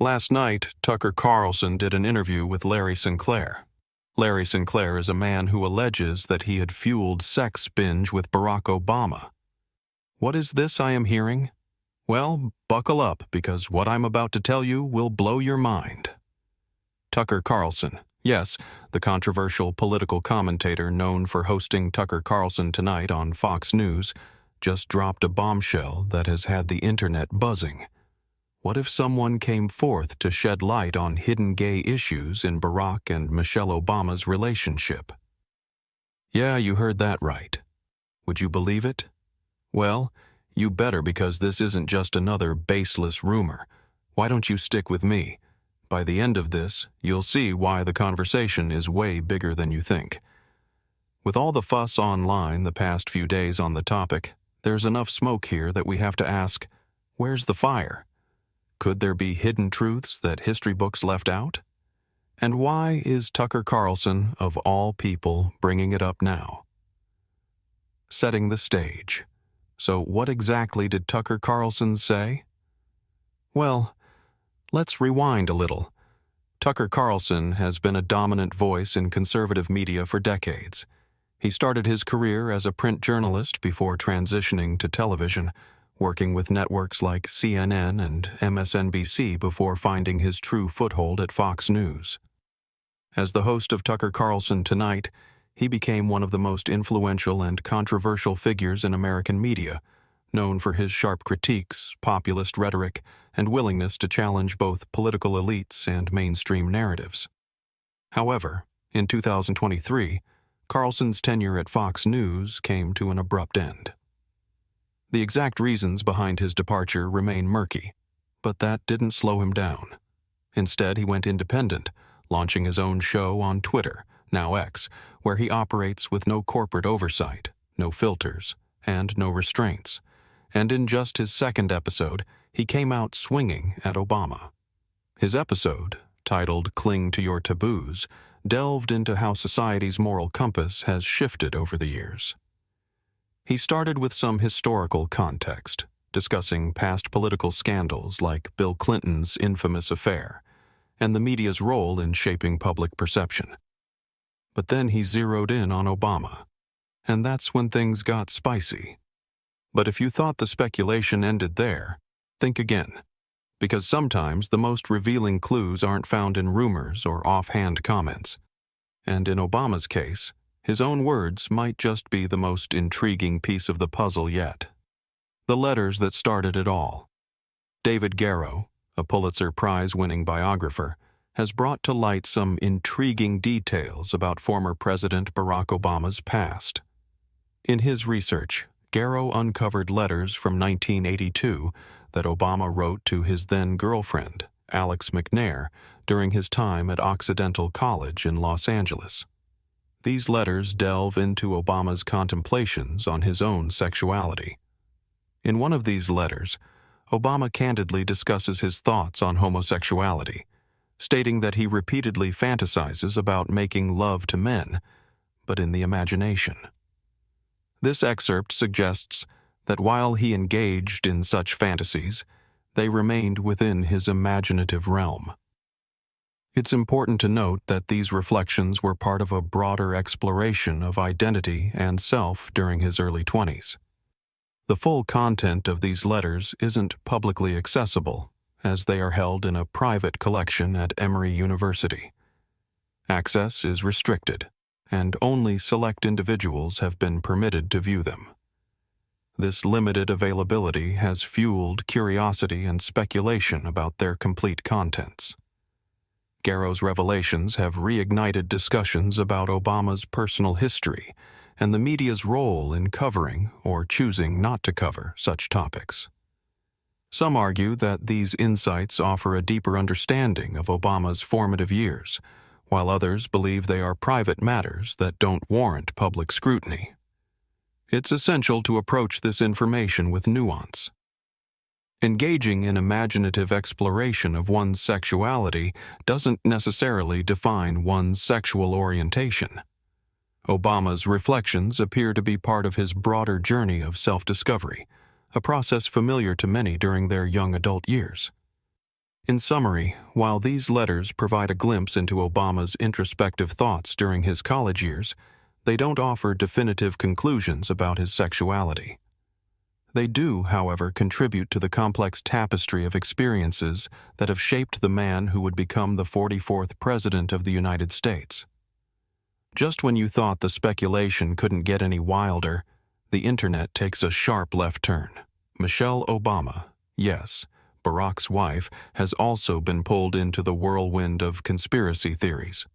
Last night, Tucker Carlson did an interview with Larry Sinclair. Larry Sinclair is a man who alleges that he had fueled sex binge with Barack Obama. What is this I am hearing? Well, buckle up, because what I'm about to tell you will blow your mind. Tucker Carlson, yes, the controversial political commentator known for hosting Tucker Carlson Tonight on Fox News, just dropped a bombshell that has had the internet buzzing. What if someone came forth to shed light on hidden gay issues in Barack and Michelle Obama's relationship? Yeah, you heard that right. Would you believe it? Well, you better, because this isn't just another baseless rumor. Why don't you stick with me? By the end of this, you'll see why the conversation is way bigger than you think. With all the fuss online the past few days on the topic, there's enough smoke here that we have to ask, where's the fire? Could there be hidden truths that history books left out? And why is Tucker Carlson, of all people, bringing it up now? Setting the stage. So what exactly did Tucker Carlson say? Well, let's rewind a little. Tucker Carlson has been a dominant voice in conservative media for decades. He started his career as a print journalist before transitioning to television, working with networks like CNN and MSNBC before finding his true foothold at Fox News. As the host of Tucker Carlson Tonight, he became one of the most influential and controversial figures in American media, known for his sharp critiques, populist rhetoric, and willingness to challenge both political elites and mainstream narratives. However, in 2023, Carlson's tenure at Fox News came to an abrupt end. The exact reasons behind his departure remain murky, but that didn't slow him down. Instead, he went independent, launching his own show on Twitter, now X, where he operates with no corporate oversight, no filters, and no restraints. And in just his second episode, he came out swinging at Obama. His episode, titled "Cling to Your Taboos," delved into how society's moral compass has shifted over the years. He started with some historical context, discussing past political scandals like Bill Clinton's infamous affair, and the media's role in shaping public perception. But then he zeroed in on Obama, and that's when things got spicy. But if you thought the speculation ended there, think again, because sometimes the most revealing clues aren't found in rumors or offhand comments. And in Obama's case, his own words might just be the most intriguing piece of the puzzle yet. The letters that started it all. David Garrow, a Pulitzer Prize-winning biographer, has brought to light some intriguing details about former President Barack Obama's past. In his research, Garrow uncovered letters from 1982 that Obama wrote to his then-girlfriend, Alex McNair, during his time at Occidental College in Los Angeles. These letters delve into Obama's contemplations on his own sexuality. In one of these letters, Obama candidly discusses his thoughts on homosexuality, stating that he repeatedly fantasizes about making love to men, but in the imagination. This excerpt suggests that while he engaged in such fantasies, they remained within his imaginative realm. It's important to note that these reflections were part of a broader exploration of identity and self during his early 20s. The full content of these letters isn't publicly accessible, as they are held in a private collection at Emory University. Access is restricted, and only select individuals have been permitted to view them. This limited availability has fueled curiosity and speculation about their complete contents. Garrow's revelations have reignited discussions about Obama's personal history and the media's role in covering or choosing not to cover such topics. Some argue that these insights offer a deeper understanding of Obama's formative years, while others believe they are private matters that don't warrant public scrutiny. It's essential to approach this information with nuance. Engaging in imaginative exploration of one's sexuality doesn't necessarily define one's sexual orientation. Obama's reflections appear to be part of his broader journey of self-discovery, a process familiar to many during their young adult years. In summary, while these letters provide a glimpse into Obama's introspective thoughts during his college years, they don't offer definitive conclusions about his sexuality. They do, however, contribute to the complex tapestry of experiences that have shaped the man who would become the 44th President of the United States. Just when you thought the speculation couldn't get any wilder, the internet takes a sharp left turn. Michelle Obama, yes, Barack's wife, has also been pulled into the whirlwind of conspiracy theories.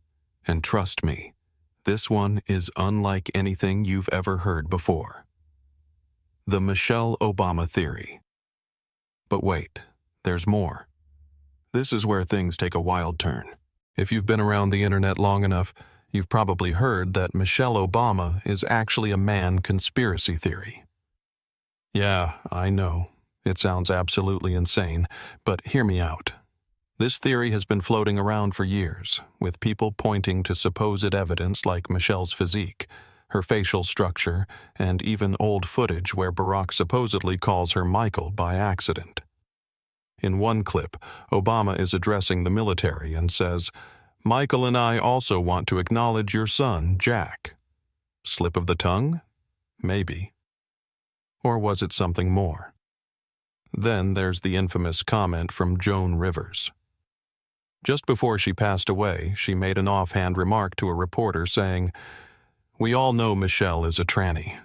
And trust me, this one is unlike anything you've ever heard before. The Michelle Obama theory. But wait, there's more. This is where things take a wild turn. If you've been around the internet long enough, you've probably heard that Michelle Obama is actually a man conspiracy theory. Yeah, I know. It sounds absolutely insane, but hear me out. This theory has been floating around for years, with people pointing to supposed evidence like Michelle's physique, her facial structure, and even old footage where Barack supposedly calls her Michael by accident. In one clip, Obama is addressing the military and says, "Michael and I also want to acknowledge your son, Jack." Slip of the tongue? Maybe. Or was it something more? Then there's the infamous comment from Joan Rivers. Just before she passed away, she made an offhand remark to a reporter saying, "We all know Michelle is a tranny."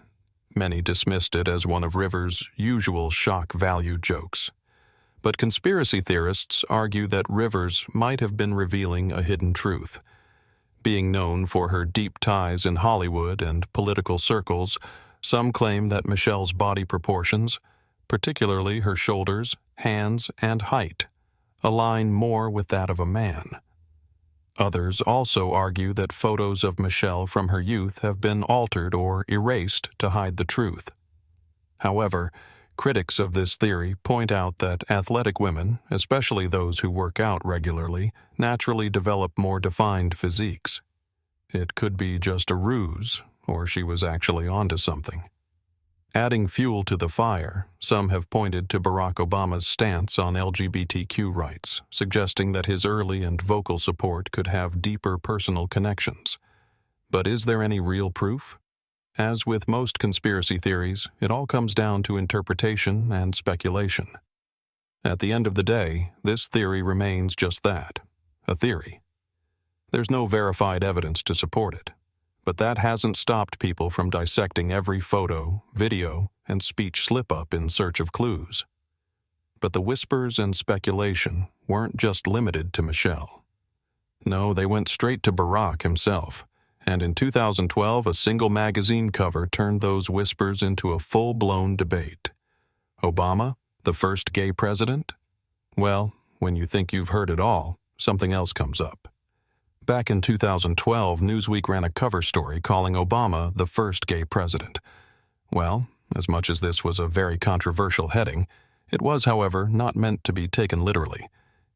Many dismissed it as one of Rivers' usual shock value jokes. But conspiracy theorists argue that Rivers might have been revealing a hidden truth. Being known for her deep ties in Hollywood and political circles, some claim that Michelle's body proportions, particularly her shoulders, hands, and height, align more with that of a man. Others also argue that photos of Michelle from her youth have been altered or erased to hide the truth. However, critics of this theory point out that athletic women, especially those who work out regularly, naturally develop more defined physiques. It could be just a ruse, or she was actually onto something. Adding fuel to the fire, some have pointed to Barack Obama's stance on LGBTQ rights, suggesting that his early and vocal support could have deeper personal connections. But is there any real proof? As with most conspiracy theories, it all comes down to interpretation and speculation. At the end of the day, this theory remains just that, a theory. There's no verified evidence to support it. But that hasn't stopped people from dissecting every photo, video, and speech slip-up in search of clues. But the whispers and speculation weren't just limited to Michelle. No, they went straight to Barack himself, and in 2012 a single magazine cover turned those whispers into a full-blown debate. Obama, the first gay president? Well, when you think you've heard it all, something else comes up. Back in 2012, Newsweek ran a cover story calling Obama the first gay president. Well, as much as this was a very controversial heading, it was, however, not meant to be taken literally.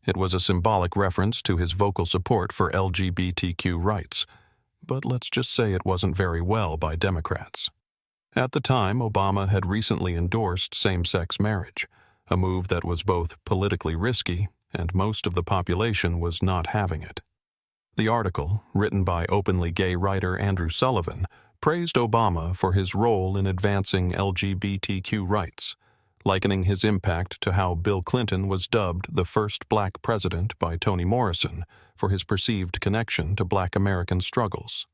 It was a symbolic reference to his vocal support for LGBTQ rights. But let's just say it wasn't very well by Democrats. At the time, Obama had recently endorsed same-sex marriage, a move that was both politically risky and most of the population was not having it. The article, written by openly gay writer Andrew Sullivan, praised Obama for his role in advancing LGBTQ rights, likening his impact to how Bill Clinton was dubbed the first black president by Toni Morrison for his perceived connection to black American struggles.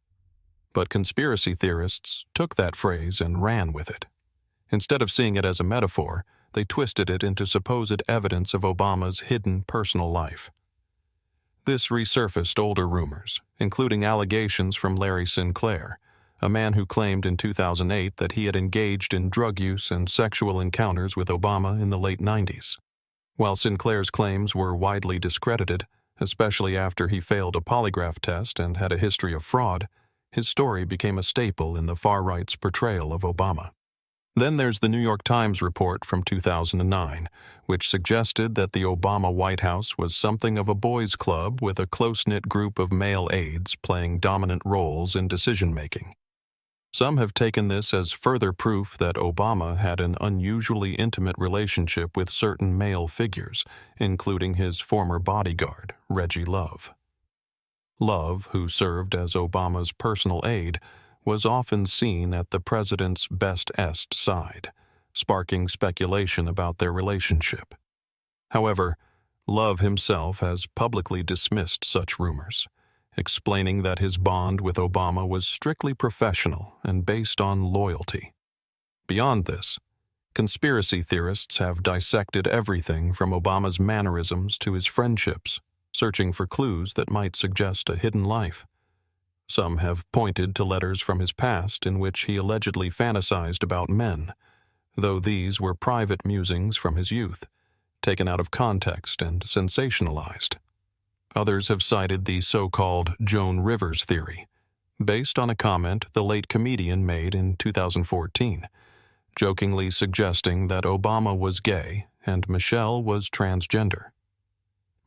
But conspiracy theorists took that phrase and ran with it. Instead of seeing it as a metaphor, they twisted it into supposed evidence of Obama's hidden personal life. This resurfaced older rumors, including allegations from Larry Sinclair, a man who claimed in 2008 that he had engaged in drug use and sexual encounters with Obama in the late 90s. While Sinclair's claims were widely discredited, especially after he failed a polygraph test and had a history of fraud, his story became a staple in the far-right's portrayal of Obama. Then there's the New York Times report from 2009, which suggested that the Obama White House was something of a boys' club with a close-knit group of male aides playing dominant roles in decision-making. Some have taken this as further proof that Obama had an unusually intimate relationship with certain male figures, including his former bodyguard, Reggie Love. Love, who served as Obama's personal aide, was often seen at the president's best-est side, sparking speculation about their relationship. However, Love himself has publicly dismissed such rumors, explaining that his bond with Obama was strictly professional and based on loyalty. Beyond this, conspiracy theorists have dissected everything from Obama's mannerisms to his friendships, searching for clues that might suggest a hidden life. Some have pointed to letters from his past in which he allegedly fantasized about men, though these were private musings from his youth, taken out of context and sensationalized. Others have cited the so-called Joan Rivers theory, based on a comment the late comedian made in 2014, jokingly suggesting that Obama was gay and Michelle was transgender.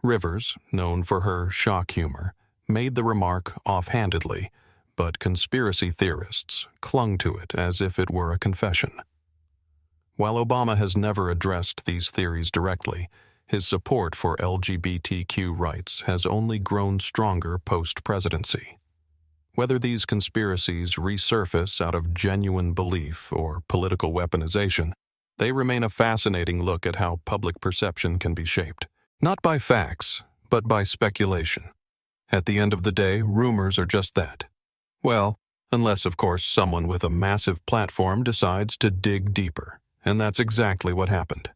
Rivers, known for her shock humor, made the remark offhandedly, but conspiracy theorists clung to it as if it were a confession. While Obama has never addressed these theories directly, his support for LGBTQ rights has only grown stronger post-presidency. Whether these conspiracies resurface out of genuine belief or political weaponization, they remain a fascinating look at how public perception can be shaped, not by facts, but by speculation. At the end of the day, rumors are just that. Well, unless, of course, someone with a massive platform decides to dig deeper, and that's exactly what happened.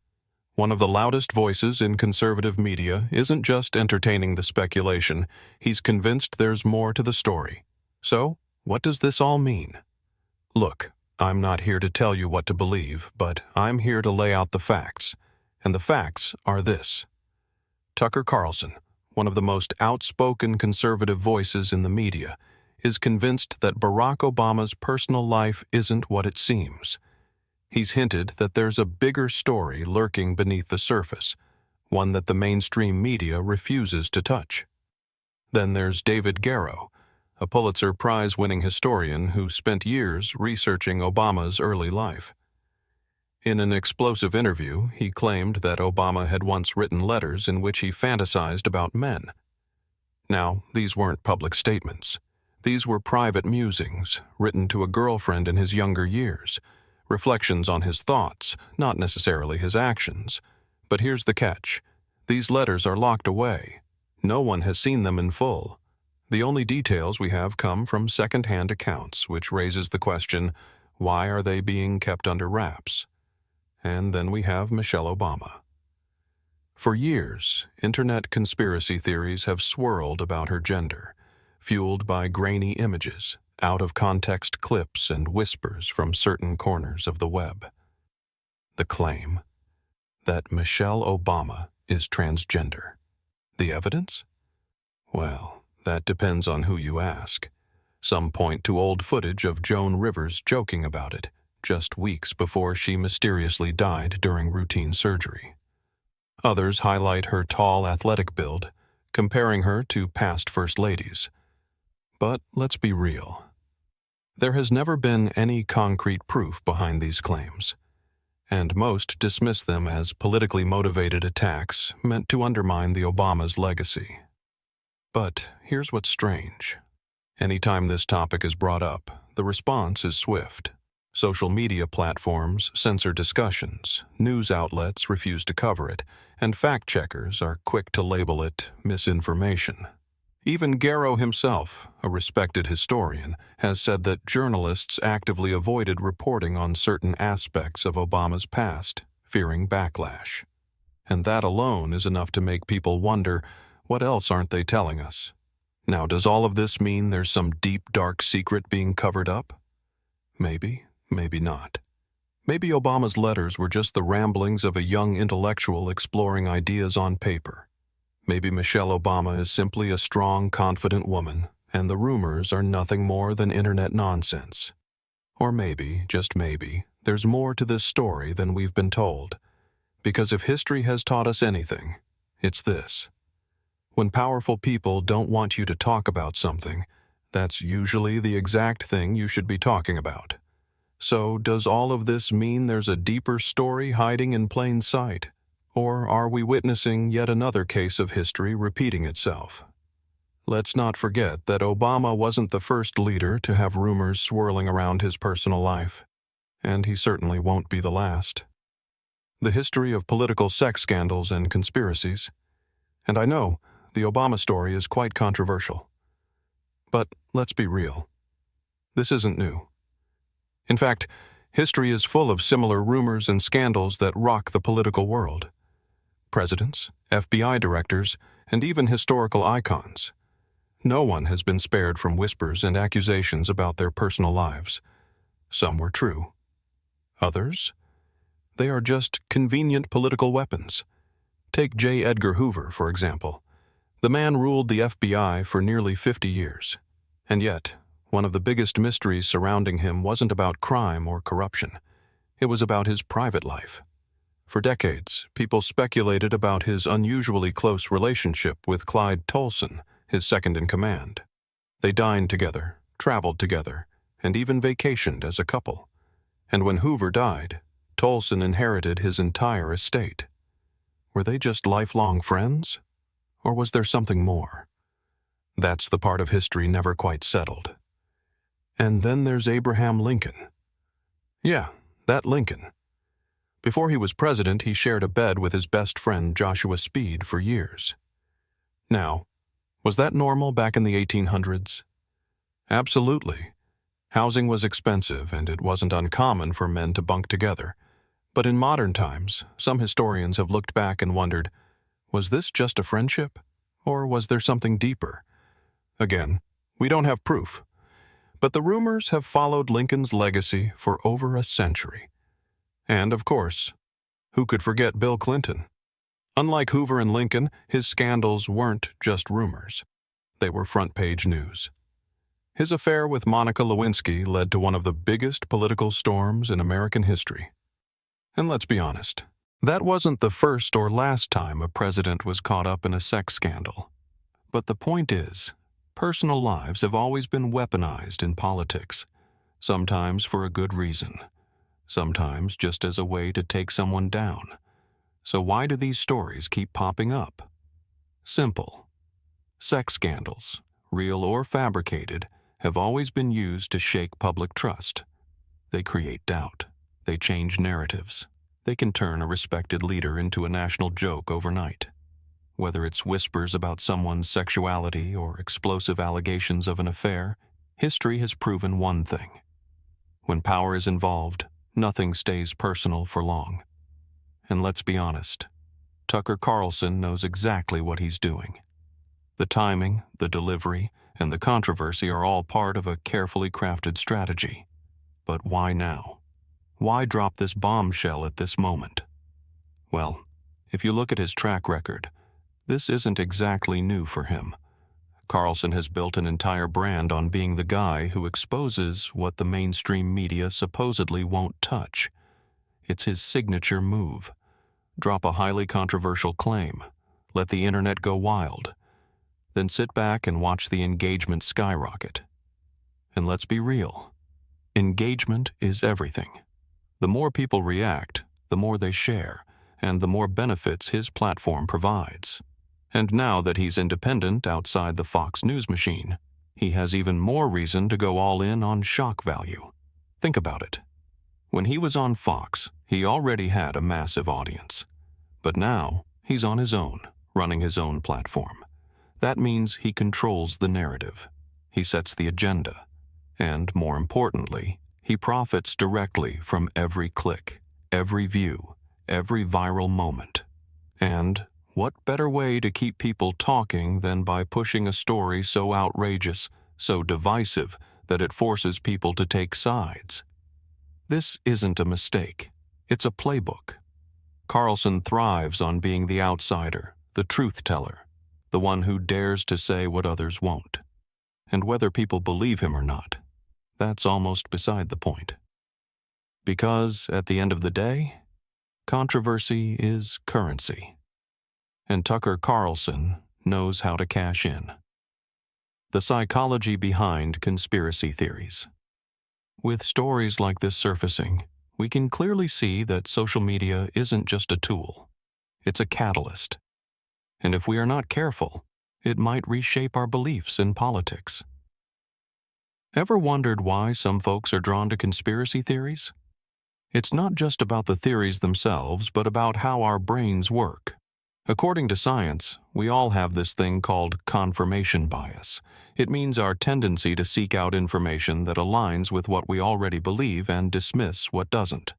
One of the loudest voices in conservative media isn't just entertaining the speculation, he's convinced there's more to the story. So, what does this all mean? Look, I'm not here to tell you what to believe, but I'm here to lay out the facts. And the facts are this. Tucker Carlson, one of the most outspoken conservative voices in the media, is convinced that Barack Obama's personal life isn't what it seems. He's hinted that there's a bigger story lurking beneath the surface, one that the mainstream media refuses to touch. Then there's David Garrow, a Pulitzer Prize-winning historian who spent years researching Obama's early life. In an explosive interview, he claimed that Obama had once written letters in which he fantasized about men. Now, these weren't public statements. These were private musings, written to a girlfriend in his younger years, reflections on his thoughts, not necessarily his actions. But here's the catch. These letters are locked away. No one has seen them in full. The only details we have come from second-hand accounts, which raises the question, why are they being kept under wraps? And then we have Michelle Obama. For years, internet conspiracy theories have swirled about her gender, fueled by grainy images, out-of-context clips, and whispers from certain corners of the web. The claim that Michelle Obama is transgender. The evidence? Well, that depends on who you ask. Some point to old footage of Joan Rivers joking about it, just weeks before she mysteriously died during routine surgery. Others highlight her tall, athletic build, comparing her to past first ladies. But let's be real. There has never been any concrete proof behind these claims, and most dismiss them as politically motivated attacks meant to undermine the Obama's legacy. But here's what's strange. Anytime this topic is brought up, the response is swift. Social media platforms censor discussions, news outlets refuse to cover it, and fact-checkers are quick to label it misinformation. Even Garrow himself, a respected historian, has said that journalists actively avoided reporting on certain aspects of Obama's past, fearing backlash. And that alone is enough to make people wonder, what else aren't they telling us? Now, does all of this mean there's some deep, dark secret being covered up? Maybe, maybe not. Maybe Obama's letters were just the ramblings of a young intellectual exploring ideas on paper. Maybe Michelle Obama is simply a strong, confident woman, and the rumors are nothing more than internet nonsense. Or maybe, just maybe, there's more to this story than we've been told. Because if history has taught us anything, it's this. When powerful people don't want you to talk about something, That's usually the exact thing you should be talking about. So, does all of this mean there's a deeper story hiding in plain sight? Or are we witnessing yet another case of history repeating itself? Let's not forget that Obama wasn't the first leader to have rumors swirling around his personal life, and he certainly won't be the last. The history of political sex scandals and conspiracies, and I know the Obama story is quite controversial. But let's be real. This isn't new. In fact, history is full of similar rumors and scandals that rock the political world. Presidents, FBI directors, and even historical icons. No one has been spared from whispers and accusations about their personal lives. Some were true. Others? They are just convenient political weapons. Take J. Edgar Hoover, for example. The man ruled the FBI for nearly 50 years. And yet, one of the biggest mysteries surrounding him wasn't about crime or corruption. It was about his private life. For decades, people speculated about his unusually close relationship with Clyde Tolson, his second-in-command. They dined together, traveled together, and even vacationed as a couple. And when Hoover died, Tolson inherited his entire estate. Were they just lifelong friends? Or was there something more? That's the part of history never quite settled. And then there's Abraham Lincoln. Yeah, that Lincoln. Before he was president, he shared a bed with his best friend Joshua Speed for years. Now, was that normal back in the 1800s? Absolutely. Housing was expensive, and it wasn't uncommon for men to bunk together. But in modern times, some historians have looked back and wondered, was this just a friendship? Or was there something deeper? Again, we don't have proof. But the rumors have followed Lincoln's legacy for over a century. And, of course, who could forget Bill Clinton? Unlike Hoover and Lincoln, his scandals weren't just rumors. They were front-page news. His affair with Monica Lewinsky led to one of the biggest political storms in American history. And let's be honest, that wasn't the first or last time a president was caught up in a sex scandal. But the point is, personal lives have always been weaponized in politics, sometimes for a good reason, sometimes just as a way to take someone down. So why do these stories keep popping up? Simple. Sex scandals, real or fabricated, have always been used to shake public trust. They create doubt. They change narratives. They can turn a respected leader into a national joke overnight. Whether it's whispers about someone's sexuality or explosive allegations of an affair, history has proven one thing. When power is involved, nothing stays personal for long. And let's be honest, Tucker Carlson knows exactly what he's doing. The timing, the delivery, and the controversy are all part of a carefully crafted strategy. But why now? Why drop this bombshell at this moment? Well, if you look at his track record, this isn't exactly new for him. Carlson has built an entire brand on being the guy who exposes what the mainstream media supposedly won't touch. It's his signature move. Drop a highly controversial claim, let the internet go wild, then sit back and watch the engagement skyrocket. And let's be real. Engagement is everything. The more people react, the more they share, and the more benefits his platform provides. And now that he's independent outside the Fox News machine, he has even more reason to go all in on shock value. Think about it. When he was on Fox, he already had a massive audience. But now, he's on his own, running his own platform. That means he controls the narrative. He sets the agenda. And, more importantly, he profits directly from every click, every view, every viral moment. And what better way to keep people talking than by pushing a story so outrageous, so divisive, that it forces people to take sides? This isn't a mistake. It's a playbook. Carlson thrives on being the outsider, the truth teller, the one who dares to say what others won't. And whether people believe him or not, that's almost beside the point. Because, at the end of the day, controversy is currency. And Tucker Carlson knows how to cash in. The psychology behind conspiracy theories. With stories like this surfacing, we can clearly see that social media isn't just a tool. It's a catalyst. And if we are not careful, it might reshape our beliefs in politics. Ever wondered why some folks are drawn to conspiracy theories? It's not just about the theories themselves, but about how our brains work. According to science, we all have this thing called confirmation bias. It means our tendency to seek out information that aligns with what we already believe and dismiss what doesn't.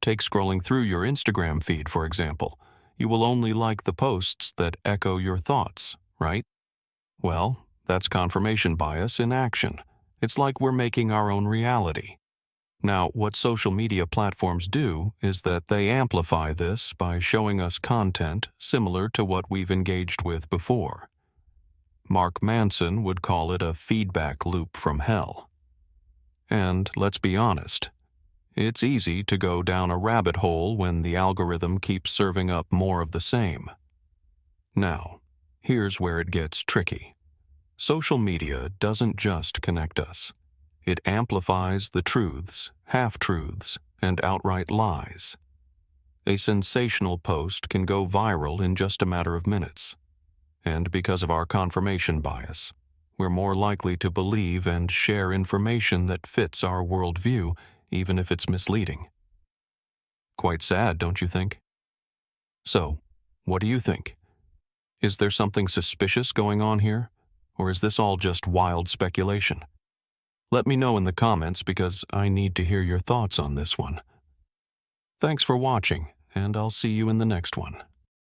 Take scrolling through your Instagram feed, for example. You will only like the posts that echo your thoughts, right? Well, that's confirmation bias in action. It's like we're making our own reality. Now, what social media platforms do is that they amplify this by showing us content similar to what we've engaged with before. Mark Manson would call it a feedback loop from hell. And let's be honest, it's easy to go down a rabbit hole when the algorithm keeps serving up more of the same. Now, here's where it gets tricky. Social media doesn't just connect us. It amplifies the truths, half-truths, and outright lies. A sensational post can go viral in just a matter of minutes. And because of our confirmation bias, we're more likely to believe and share information that fits our worldview, even if it's misleading. Quite sad, don't you think? So, what do you think? Is there something suspicious going on here? Or is this all just wild speculation? Let me know in the comments because I need to hear your thoughts on this one. Thanks for watching, and I'll see you in the next one.